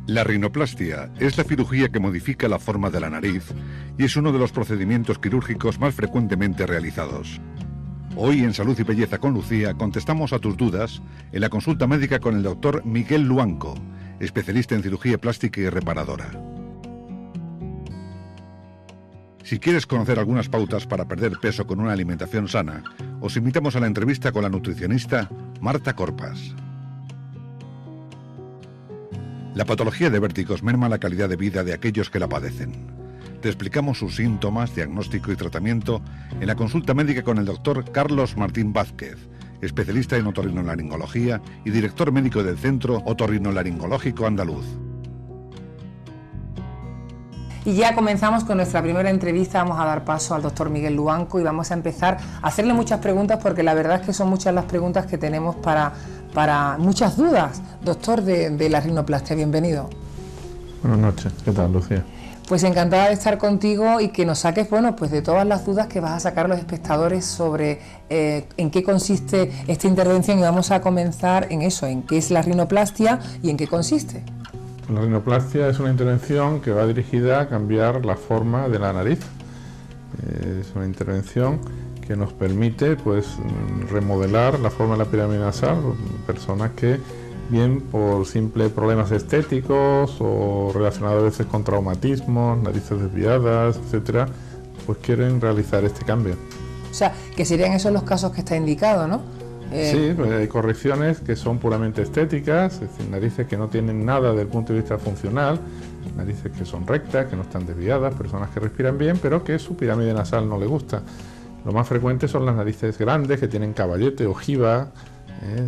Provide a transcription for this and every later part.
La rinoplastia es la cirugía que modifica la forma de la nariz y es uno de los procedimientos quirúrgicos más frecuentemente realizados. Hoy en Salud y Belleza con Lucía contestamos a tus dudas en la consulta médica con el doctor Miguel Luanco, especialista en cirugía plástica y reparadora. Si quieres conocer algunas pautas para perder peso con una alimentación sana, os invitamos a la entrevista con la nutricionista Marta Corpas. La patología de vértigos merma la calidad de vida de aquellos que la padecen. Te explicamos sus síntomas, diagnóstico y tratamiento en la consulta médica con el doctor Carlos Martín Vázquez, especialista en otorrinolaringología y director médico del Centro Otorrinolaringológico Andaluz. Y ya comenzamos con nuestra primera entrevista. Vamos a dar paso al doctor Miguel Luanco y vamos a empezar a hacerle muchas preguntas, porque la verdad es que son muchas las preguntas que tenemos para muchas dudas. Doctor de la rinoplastia, bienvenido. Buenas noches, ¿qué tal, Lucía? Pues encantada de estar contigo y que nos saques, bueno, pues de todas las dudas que vas a sacar a los espectadores sobre en qué consiste esta intervención, y vamos a comenzar en eso, en qué es la rinoplastia y en qué consiste. La rinoplastia es una intervención que va dirigida a cambiar la forma de la nariz. Es una intervención que nos permite, pues, remodelar la forma de la pirámide nasal. Personas que, bien por simples problemas estéticos o relacionados a veces con traumatismos, narices desviadas, etcétera, pues quieren realizar este cambio. O sea, que serían esos los casos que está indicado, ¿no? Sí, pues hay correcciones que son puramente estéticas, es decir, narices que no tienen nada desde el punto de vista funcional, narices que son rectas, que no están desviadas, personas que respiran bien, pero que su pirámide nasal no le gusta. Lo más frecuente son las narices grandes, que tienen caballete, ojiva,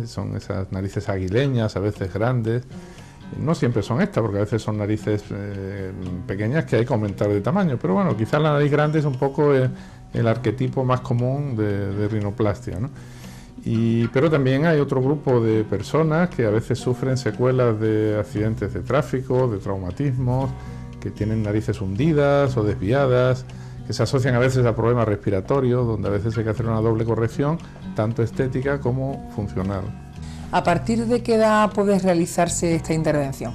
son esas narices aguileñas, a veces grandes. No siempre son estas, porque a veces son narices pequeñas que hay que aumentar de tamaño, pero bueno, quizás la nariz grande es un poco el arquetipo más común de rinoplastia, ¿no? Pero también hay otro grupo de personas que a veces sufren secuelas de accidentes de tráfico, de traumatismos, que tienen narices hundidas o desviadas, que se asocian a veces a problemas respiratorios, donde a veces hay que hacer una doble corrección, tanto estética como funcional. ¿A partir de qué edad puede realizarse esta intervención?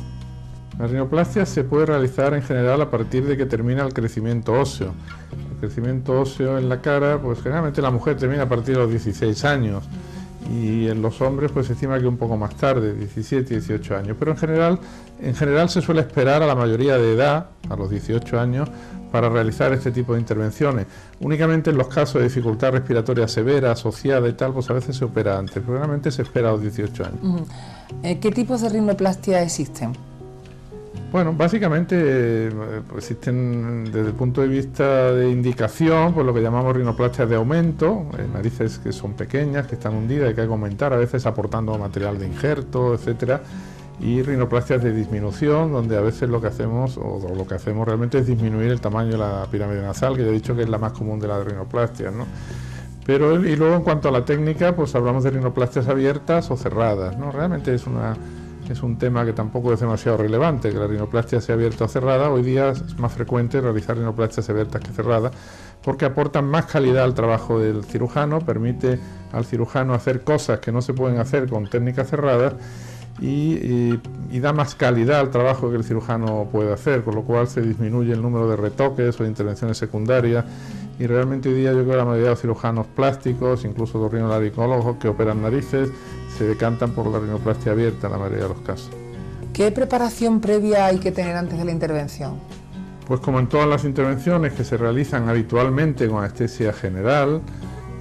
La rinoplastia se puede realizar en general a partir de que termina el crecimiento óseo. El crecimiento óseo en la cara, pues generalmente la mujer termina a partir de los 16 años y en los hombres pues se estima que un poco más tarde, 17, 18 años, pero en general se suele esperar a la mayoría de edad, a los 18 años, para realizar este tipo de intervenciones. Únicamente en los casos de dificultad respiratoria severa, asociada y tal, pues a veces se opera antes, pero realmente se espera a los 18 años. ¿Qué tipos de rinoplastia existen? Bueno, básicamente existen desde el punto de vista de indicación, pues lo que llamamos rinoplastias de aumento, narices que son pequeñas, que están hundidas y que hay que aumentar, a veces aportando material de injerto, etcétera, y rinoplastias de disminución, donde a veces lo que hacemos realmente es disminuir el tamaño de la pirámide nasal, que ya he dicho que es la más común de las rinoplastias, ¿no? Y luego en cuanto a la técnica, pues hablamos de rinoplastias abiertas o cerradas, ¿no? Realmente es un tema que tampoco es demasiado relevante, que la rinoplastia sea abierta o cerrada. Hoy día es más frecuente realizar rinoplastias abiertas que cerradas, porque aportan más calidad al trabajo del cirujano, permite al cirujano hacer cosas que no se pueden hacer con técnicas cerradas y da más calidad al trabajo que el cirujano puede hacer, con lo cual se disminuye el número de retoques o de intervenciones secundarias. Y realmente hoy día yo creo que la mayoría de los cirujanos plásticos, incluso los otorrinolaringólogos que operan narices, se decantan por la rinoplastia abierta en la mayoría de los casos. ¿Qué preparación previa hay que tener antes de la intervención? Pues como en todas las intervenciones que se realizan habitualmente con anestesia general,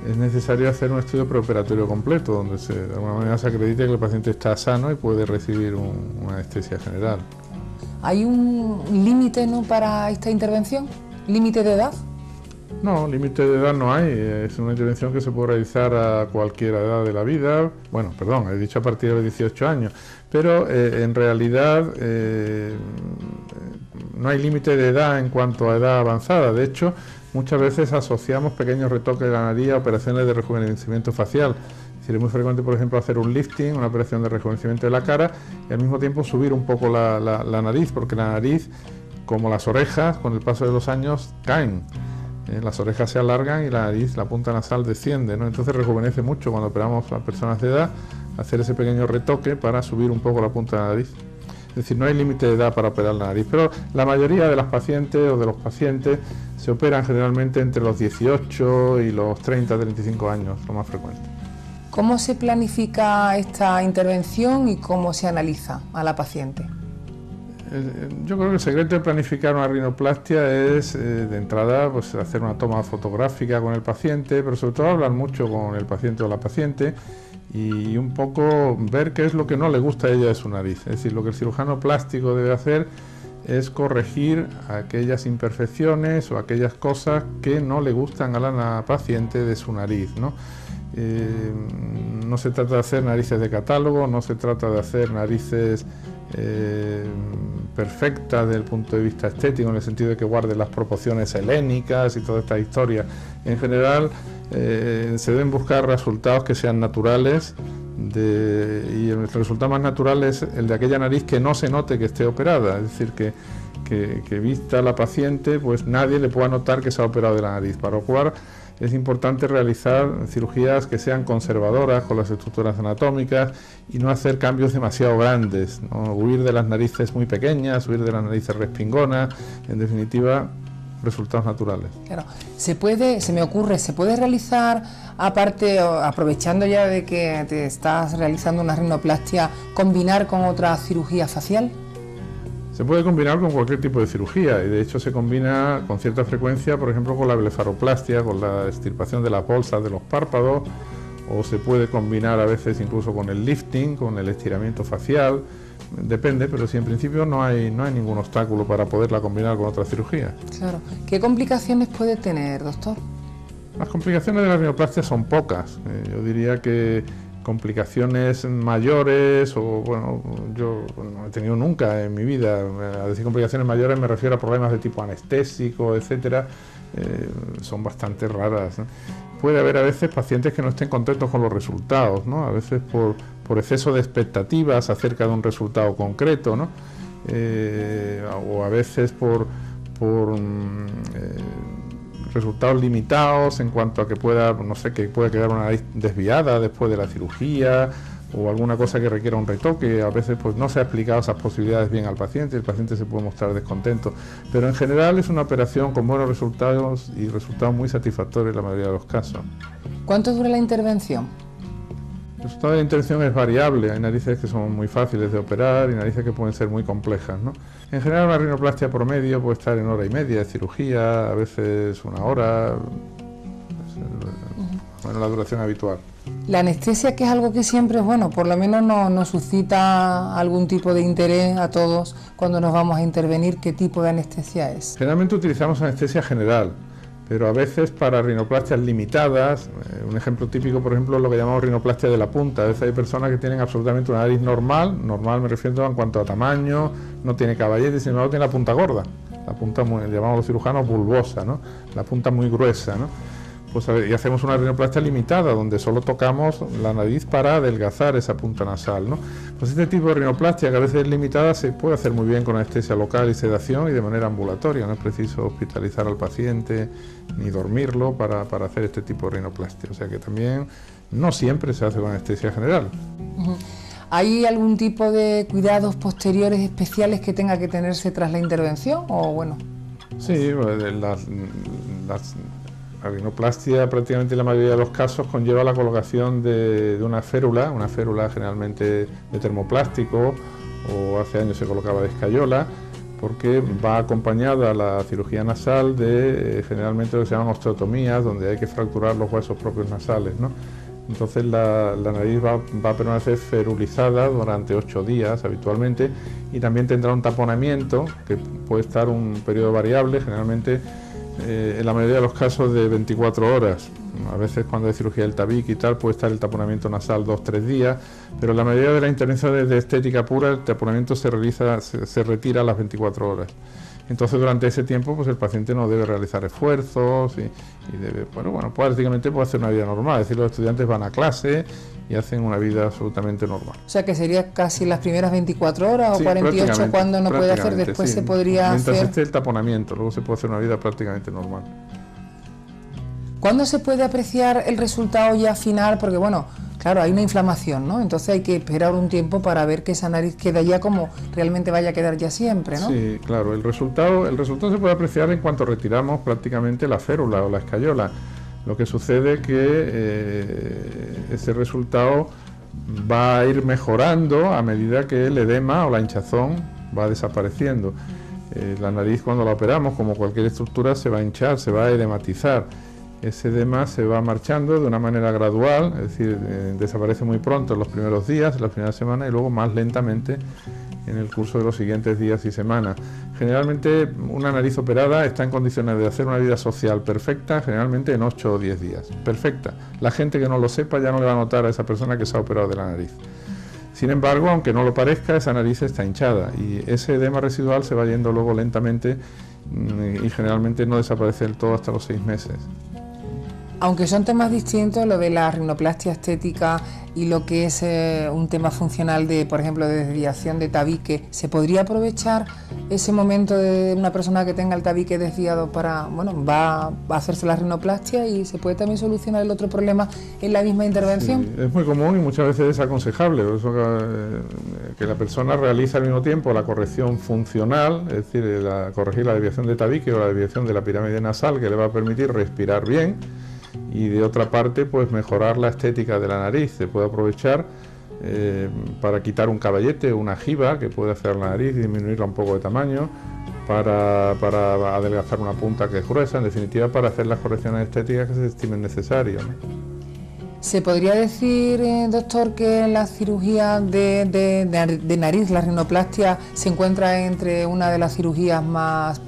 es necesario hacer un estudio preoperatorio completo, donde de alguna manera se acredite que el paciente está sano y puede recibir una anestesia general. ¿Hay un límite, ¿no, para esta intervención? ¿Límite de edad? No, límite de edad no hay, es una intervención que se puede realizar a cualquier edad de la vida. Bueno, perdón, he dicho a partir de 18 años, pero en realidad no hay límite de edad en cuanto a edad avanzada. De hecho, muchas veces asociamos pequeños retoques de la nariz a operaciones de rejuvenecimiento facial. Es decir, es muy frecuente, por ejemplo, hacer un lifting, una operación de rejuvenecimiento de la cara, y al mismo tiempo subir un poco la nariz, porque la nariz, como las orejas, con el paso de los años caen. Las orejas se alargan y la nariz, la punta nasal desciende, ¿no? Entonces rejuvenece mucho cuando operamos a personas de edad, hacer ese pequeño retoque para subir un poco la punta de la nariz. decir, no hay límite de edad para operar la nariz, pero la mayoría de las pacientes o de los pacientes se operan generalmente entre los 18 y los 30-35 años, lo más frecuente. ¿Cómo se planifica esta intervención y cómo se analiza a la paciente? Yo creo que el secreto de planificar una rinoplastia es, de entrada, pues hacer una toma fotográfica con el paciente, pero sobre todo hablar mucho con el paciente o la paciente y un poco ver qué es lo que no le gusta a ella de su nariz. Es decir, lo que el cirujano plástico debe hacer es corregir aquellas imperfecciones o aquellas cosas que no le gustan a la paciente de su nariz, ¿no? No se trata de hacer narices de catálogo, no se trata de hacer narices perfectas desde el punto de vista estético, en el sentido de que guarden las proporciones helénicas y toda esta historia. En general, se deben buscar resultados que sean naturales, y el resultado más natural es el de aquella nariz que no se note que esté operada, es decir, que vista la paciente, pues nadie le pueda notar que se ha operado de la nariz, para lo cual es importante realizar cirugías que sean conservadoras con las estructuras anatómicas y no hacer cambios demasiado grandes, ¿no? Huir de las narices muy pequeñas, huir de las narices respingonas, en definitiva, resultados naturales. Claro, se me ocurre, ¿se puede realizar, aparte, aprovechando ya de que te estás realizando una rinoplastia, combinar con otra cirugía facial? Se puede combinar con cualquier tipo de cirugía y de hecho se combina con cierta frecuencia, por ejemplo, con la blefaroplastia, con la extirpación de las bolsas de los párpados, o se puede combinar a veces incluso con el lifting, con el estiramiento facial, depende, pero si en principio no hay ningún obstáculo para poderla combinar con otra cirugía. Claro. ¿Qué complicaciones puede tener, doctor? Las complicaciones de la rinoplastia son pocas. Yo diría que complicaciones mayores, o bueno, yo no he tenido nunca en mi vida, a decir complicaciones mayores me refiero a problemas de tipo anestésico, etcétera, son bastante raras, ¿no? Puede haber a veces pacientes que no estén contentos con los resultados, ¿no? A veces por exceso de expectativas acerca de un resultado concreto, ¿no? O a veces por resultados limitados en cuanto a que pueda, no sé, que pueda quedar una nariz desviada después de la cirugía o alguna cosa que requiera un retoque. A veces pues no se ha explicado esas posibilidades bien al paciente, el paciente se puede mostrar descontento, pero en general es una operación con buenos resultados y resultados muy satisfactorios en la mayoría de los casos. ¿Cuánto dura la intervención? El resultado de la intervención es variable, hay narices que son muy fáciles de operar y narices que pueden ser muy complejas, ¿no? En general una rinoplastia promedio puede estar en 1 hora y media de cirugía, a veces 1 hora, bueno, la duración habitual. La anestesia, que es algo que siempre, bueno, por lo menos nos suscita algún tipo de interés a todos cuando nos vamos a intervenir, ¿qué tipo de anestesia es? Generalmente utilizamos anestesia general, pero a veces para rinoplastias limitadas, un ejemplo típico, por ejemplo, es lo que llamamos rinoplastia de la punta. A veces hay personas que tienen absolutamente una nariz normal me refiero en cuanto a tamaño, no tiene caballete, sin embargo tiene la punta gorda, la punta llamamos los cirujanos bulbosa, ¿no? La punta muy gruesa, ¿no? Pues y hacemos una rinoplastia limitada, donde solo tocamos la nariz para adelgazar esa punta nasal, ¿no? Pues este tipo de rinoplastia, que a veces es limitada, se puede hacer muy bien con anestesia local y sedación y de manera ambulatoria. No es preciso hospitalizar al paciente ni dormirlo para hacer este tipo de rinoplastia. O sea que también no siempre se hace con anestesia general. ¿Hay algún tipo de cuidados posteriores especiales que tenga que tenerse tras la intervención? O bueno. Sí, la rinoplastia prácticamente en la mayoría de los casos conlleva la colocación de una férula generalmente de termoplástico, o hace años se colocaba de escayola, porque va acompañada a la cirugía nasal de generalmente lo que se llaman osteotomías, donde hay que fracturar los huesos propios nasales, ¿no? Entonces la nariz va a permanecer ferulizada durante 8 días habitualmente, y también tendrá un taponamiento que puede estar un periodo variable, generalmente en la mayoría de los casos de 24 horas. A veces cuando hay cirugía del tabique y tal puede estar el taponamiento nasal 2-3 días, pero en la mayoría de las intervenciones de estética pura el taponamiento se retira a las 24 horas. Entonces durante ese tiempo pues el paciente no debe realizar esfuerzos y debe, bueno, prácticamente puede hacer una vida normal. Es decir, los estudiantes van a clase y hacen una vida absolutamente normal. O sea que sería casi las primeras 24 horas o 48 cuando no puede hacer, después se podría hacer... Mientras esté el taponamiento, luego se puede hacer una vida prácticamente normal. ¿Cuándo se puede apreciar el resultado ya final? Porque bueno, Claro, hay una inflamación, ¿no? Entonces hay que esperar un tiempo para ver que esa nariz queda ya como realmente vaya a quedar ya siempre, ¿no? Sí, claro, el resultado se puede apreciar en cuanto retiramos prácticamente la férula o la escayola. Lo que sucede es que ese resultado va a ir mejorando a medida que el edema o la hinchazón va desapareciendo. La nariz, cuando la operamos, como cualquier estructura, se va a hinchar, se va a edematizar. Ese edema se va marchando de una manera gradual, es decir, desaparece muy pronto en los primeros días, en las primeras semanas, y luego más lentamente en el curso de los siguientes días y semanas. Generalmente una nariz operada está en condiciones de hacer una vida social perfecta, generalmente en 8 o 10 días. Perfecta. La gente que no lo sepa ya no le va a notar a esa persona que se ha operado de la nariz. Sin embargo, aunque no lo parezca, esa nariz está hinchada y ese edema residual se va yendo luego lentamente y generalmente no desaparece del todo hasta los 6 meses. Aunque son temas distintos, lo de la rinoplastia estética y lo que es un tema funcional de, por ejemplo, de desviación de tabique, ¿se podría aprovechar ese momento de una persona que tenga el tabique desviado para, bueno, va a hacerse la rinoplastia y se puede también solucionar el otro problema en la misma intervención? Sí, es muy común y muchas veces es aconsejable, eso, que la persona realice al mismo tiempo la corrección funcional, es decir, corregir la desviación de tabique o la desviación de la pirámide nasal, que le va a permitir respirar bien, y de otra parte pues mejorar la estética de la nariz. Se puede aprovechar para quitar un caballete o una jiba que puede hacer la nariz y disminuirla un poco de tamaño, para adelgazar una punta que es gruesa, en definitiva para hacer las correcciones estéticas que se estimen necesarias, ¿no? ¿Se podría decir, doctor, que la cirugía de nariz, la rinoplastia, se encuentra entre una de las cirugías más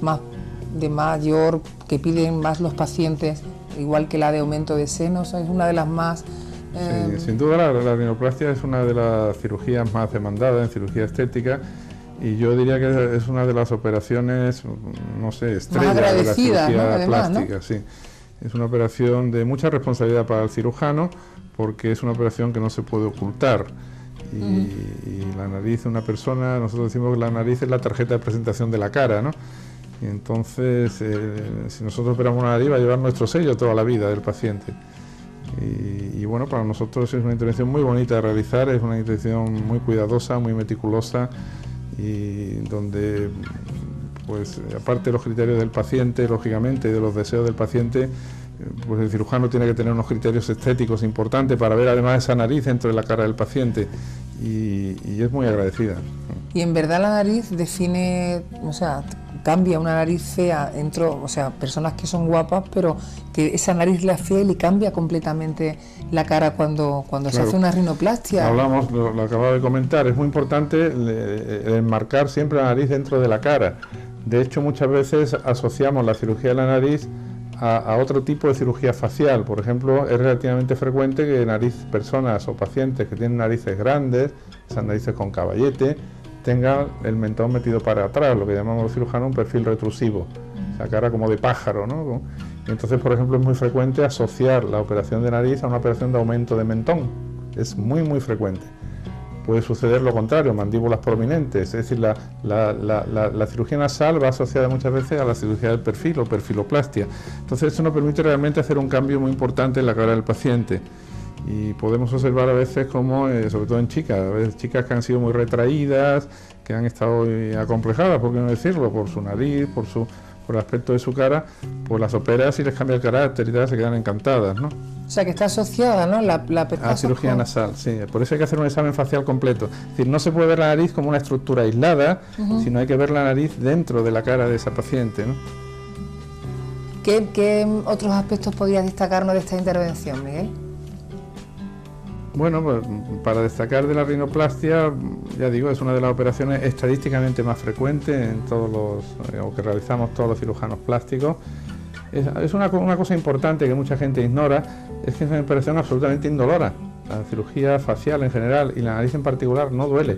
de mayor que piden más los pacientes, igual que la de aumento de senos? Es una de las más... Sí, sin duda la rinoplastia es una de las cirugías más demandadas en cirugía estética y yo diría que es una de las operaciones, no sé, estrella de la cirugía, ¿no? Además, plástica, ¿no? Sí. Es una operación de mucha responsabilidad para el cirujano porque es una operación que no se puede ocultar. Y la nariz de una persona, nosotros decimos que la nariz es la tarjeta de presentación de la cara, ¿no? Y entonces, si nosotros operamos una nariz, va a llevar nuestro sello toda la vida del paciente. Y bueno, para nosotros es una intervención muy bonita de realizar, es una intervención muy cuidadosa, muy meticulosa, y donde, pues, aparte de los criterios del paciente, lógicamente, de los deseos del paciente, pues el cirujano tiene que tener unos criterios estéticos importantes para ver además esa nariz dentro de la cara del paciente, y es muy agradecida. Y en verdad la nariz define, o sea, cambia una nariz fea, o sea, personas que son guapas, pero que esa nariz la fea y le cambia completamente la cara cuando claro, se hace una rinoplastia. Hablamos, lo acababa de comentar, es muy importante enmarcar siempre la nariz dentro de la cara. De hecho, muchas veces asociamos la cirugía de la nariz a otro tipo de cirugía facial. Por ejemplo, es relativamente frecuente que personas o pacientes que tienen narices grandes, esas narices con caballete, tenga el mentón metido para atrás, lo que llamamos los cirujanos un perfil retrusivo, esa cara como de pájaro, ¿no? Y entonces, por ejemplo, es muy frecuente asociar la operación de nariz a una operación de aumento de mentón, es muy muy frecuente. Puede suceder lo contrario, mandíbulas prominentes, es decir, la cirugía nasal va asociada muchas veces a la cirugía del perfil o perfiloplastia. Entonces esto nos permite realmente hacer un cambio muy importante en la cara del paciente. Y podemos observar a veces como, sobre todo en chicas, a veces chicas que han sido muy retraídas, que han estado acomplejadas, por qué no decirlo, por su nariz, por el aspecto de su cara, pues las operas y les cambia el carácter y tal, se quedan encantadas, ¿no? O sea que está asociada, ¿no? La cirugía nasal, sí. Por eso hay que hacer un examen facial completo. Es decir, no se puede ver la nariz como una estructura aislada, sino hay que ver la nariz dentro de la cara de esa paciente, ¿no? ¿Qué otros aspectos podrías destacarnos de esta intervención, Miguel? Bueno, pues para destacar de la rinoplastia, ya digo, es una de las operaciones estadísticamente más frecuentes en o que realizamos todos los cirujanos plásticos. Es una cosa importante que mucha gente ignora, es que es una operación absolutamente indolora. La cirugía facial en general y la nariz en particular no duele.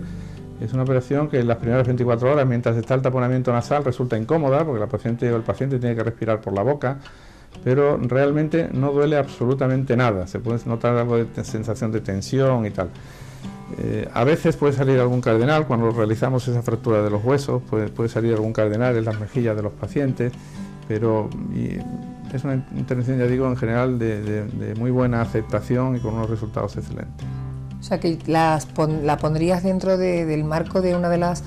Es una operación que en las primeras 24 horas, mientras está el taponamiento nasal, resulta incómoda porque el paciente tiene que respirar por la boca, pero realmente no duele absolutamente nada. Se puede notar algo de sensación de tensión y tal. A veces puede salir algún cardenal cuando realizamos esa fractura de los huesos, puede salir algún cardenal en las mejillas de los pacientes, pero es una intervención, ya digo, en general de muy buena aceptación y con unos resultados excelentes. O sea que la pondrías dentro del marco de una de las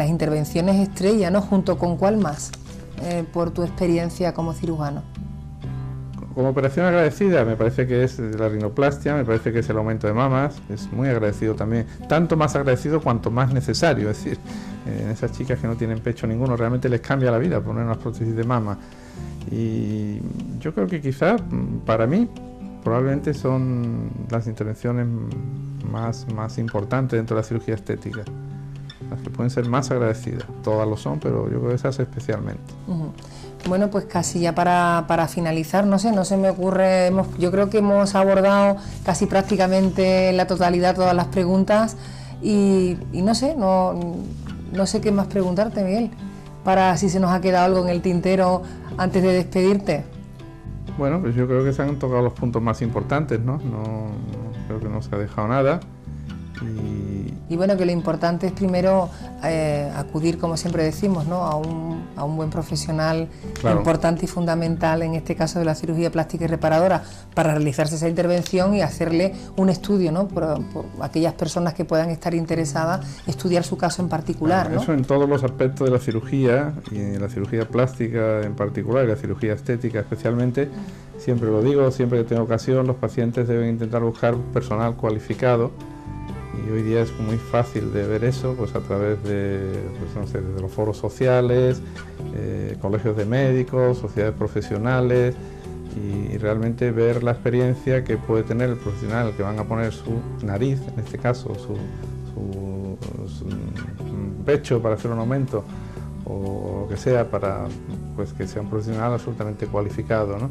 intervenciones estrella, ¿no? ¿Junto con cuál más? Por tu experiencia como cirujano. Como operación agradecida me parece que es la rinoplastia, me parece que es el aumento de mamas, es muy agradecido también, tanto más agradecido cuanto más necesario, es decir, en esas chicas que no tienen pecho ninguno realmente les cambia la vida poner unas prótesis de mama, y yo creo que quizá para mí probablemente son las intervenciones más importantes dentro de la cirugía estética, las que pueden ser más agradecidas, todas lo son, pero yo creo que esas especialmente. Bueno, pues casi ya para finalizar, no se me ocurre, yo creo que hemos abordado casi prácticamente en la totalidad todas las preguntas y no sé qué más preguntarte, Miguel, para si se nos ha quedado algo en el tintero antes de despedirte. Bueno, pues yo creo que se han tocado los puntos más importantes, ¿no? No creo que no se ha dejado nada. Y bueno, que lo importante es primero acudir, como siempre decimos, ¿no? a un buen profesional, claro, importante y fundamental, en este caso de la cirugía plástica y reparadora, para realizarse esa intervención y hacerle un estudio, ¿no? Por aquellas personas que puedan estar interesadas, estudiar su caso en particular, ¿no? Eso en todos los aspectos de la cirugía, y en la cirugía plástica en particular y la cirugía estética especialmente, siempre lo digo, siempre que tengo ocasión, los pacientes deben intentar buscar personal cualificado. Y hoy día es muy fácil de ver eso, pues a través de, pues no sé, de los foros sociales, colegios de médicos, sociedades profesionales, y realmente ver la experiencia que puede tener el profesional que van a poner su nariz, en este caso su pecho para hacer un aumento, o lo que sea, para pues que sea un profesional absolutamente cualificado, ¿no?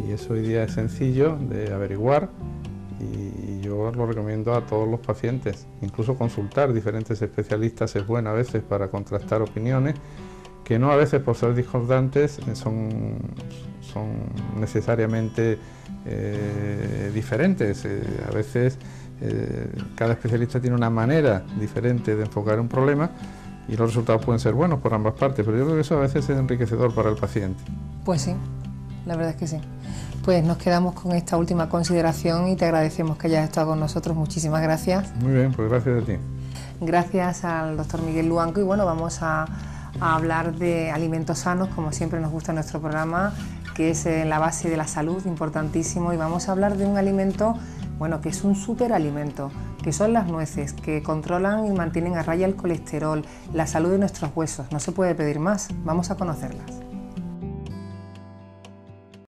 Y eso hoy día es sencillo de averiguar. Y yo lo recomiendo a todos los pacientes, incluso consultar diferentes especialistas es bueno a veces para contrastar opiniones, que no a veces por ser discordantes son necesariamente diferentes. A veces cada especialista tiene una manera diferente de enfocar un problema y los resultados pueden ser buenos por ambas partes, pero yo creo que eso a veces es enriquecedor para el paciente. Pues sí, la verdad es que sí. Pues nos quedamos con esta última consideración y te agradecemos que hayas estado con nosotros. Muchísimas gracias. Muy bien, pues gracias a ti. Gracias al doctor Miguel Luanco y bueno, vamos a hablar de alimentos sanos, como siempre nos gusta en nuestro programa, que es la base de la salud, importantísimo, y vamos a hablar de un alimento, bueno, que es un superalimento, que son las nueces, que controlan y mantienen a raya el colesterol, la salud de nuestros huesos. No se puede pedir más. Vamos a conocerlas.